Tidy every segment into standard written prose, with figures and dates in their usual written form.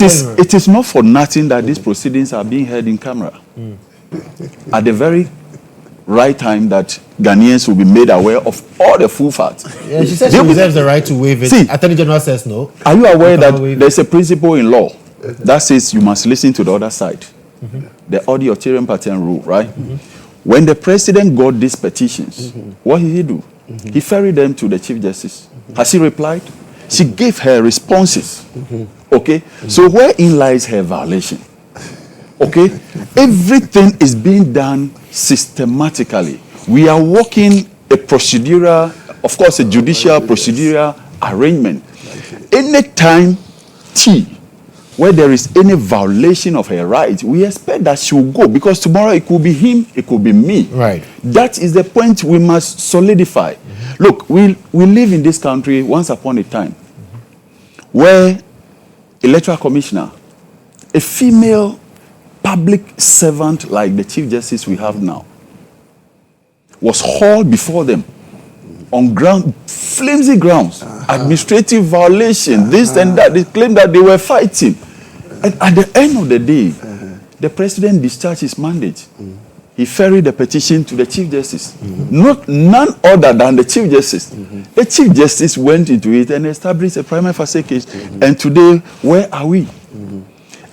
It is not for nothing that these proceedings are being held in camera. At the very right time that Ghanaians will be made aware of all the full facts. Yeah, she says she reserves the right to waive it. See, Attorney General says no. Are you aware that there's a principle in law that says you must listen to the other side? The auditorum patent rule, right? When the president got these petitions, what did he do? He ferried them to the Chief Justice. Has he replied? She gave her responses. Okay? So wherein lies her violation? Okay? Everything is being done systematically. We are working a procedural, of course, a judicial procedural arrangement. Anytime where there is any violation of her rights, we expect that she will go, because tomorrow it could be him, it could be me. Right. That is the point we must solidify. Look, we live in this country once upon a time where electoral commissioner, a female public servant like the Chief Justice we have now, was hauled before them on flimsy grounds, administrative violation, this and that. They claimed that they were fighting. And at the end of the day, the president discharged his mandate. He ferried the petition to the Chief Justice. None other than the Chief Justice. The Chief Justice went into it and established a prima facie case. And today, where are we?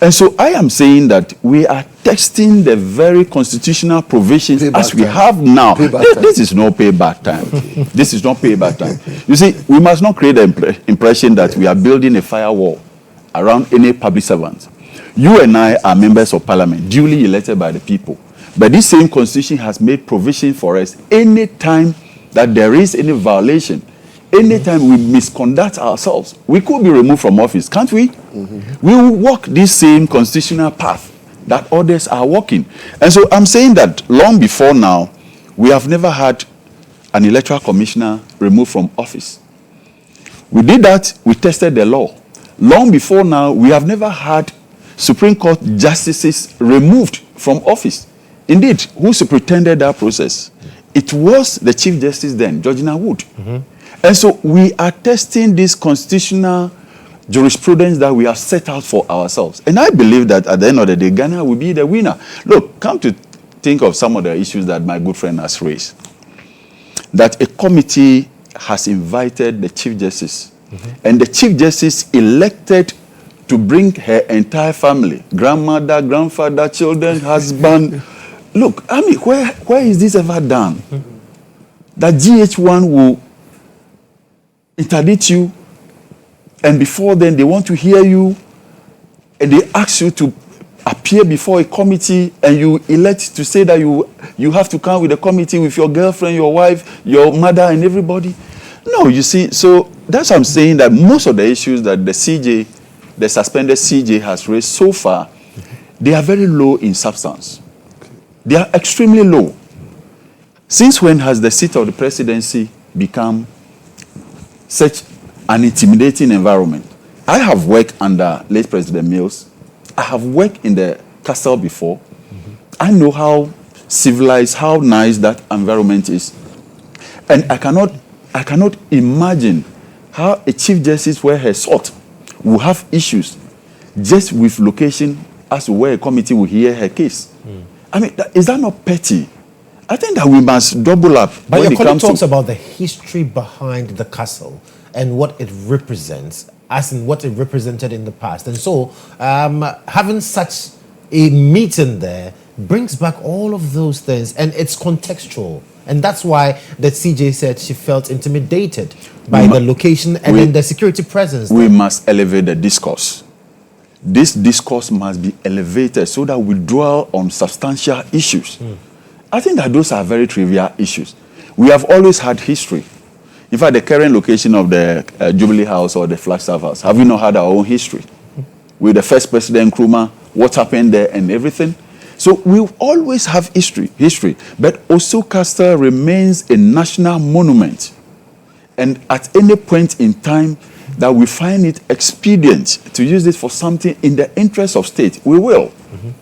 And so I am saying that we are testing the very constitutional provisions as we have now. This is no payback time. This is not payback time. You see, we must not create the impression that we are building a firewall around any public servant. You and I are members of parliament, duly elected by the people. But this same constitution has made provision for us any time that there is any violation, anytime we misconduct ourselves, we could be removed from office, can't we? We will walk this same constitutional path that others are walking. And so I'm saying that long before now, we have never had an electoral commissioner removed from office. We did that, we tested the law. Long before now, we have never had Supreme Court justices removed from office. Indeed, who superintended that process? It was the Chief Justice then, Georgina Wood. And so we are testing this constitutional jurisprudence that we have set out for ourselves. And I believe that at the end of the day, Ghana will be the winner. Look, come to think of some of the issues that my good friend has raised. That a committee has invited the Chief Justice, and the Chief Justice elected to bring her entire family, grandmother, grandfather, children, husband. Look, I mean, where is this ever done? That GHOne will interdict you, and before then they want to hear you, and they ask you to appear before a committee, and you elect to say that you have to come with the committee with your girlfriend, your wife, your mother, and everybody. No, you see, so that's what I'm saying, that most of the issues that the suspended CJ has raised so far, they are very low in substance. They are extremely low. Since when has the seat of the presidency become such an intimidating environment? I have worked under late President Mills. I have worked in the castle before. I know how civilized, how nice that environment is. And I cannot imagine how a Chief Justice where her sort will have issues just with location as to where a committee will hear her case. I mean, is that not petty? I think that we must double up. But your colleague talks about the history behind the castle and what it represents, as in what it represented in the past. And so having such a meeting there brings back all of those things, and it's contextual. And that's why the CJ said she felt intimidated by the location and then the security presence. We must elevate the discourse. This discourse must be elevated so that we dwell on substantial issues. I think that those are very trivial issues. We have always had history. In fact, the current location of the Jubilee House or the Flagstaff House, have we not had our own history? With the first President Nkrumah, what happened there and everything? So we always have history. But Osu Castle remains a national monument. And at any point in time that we find it expedient to use it for something in the interest of state, we will.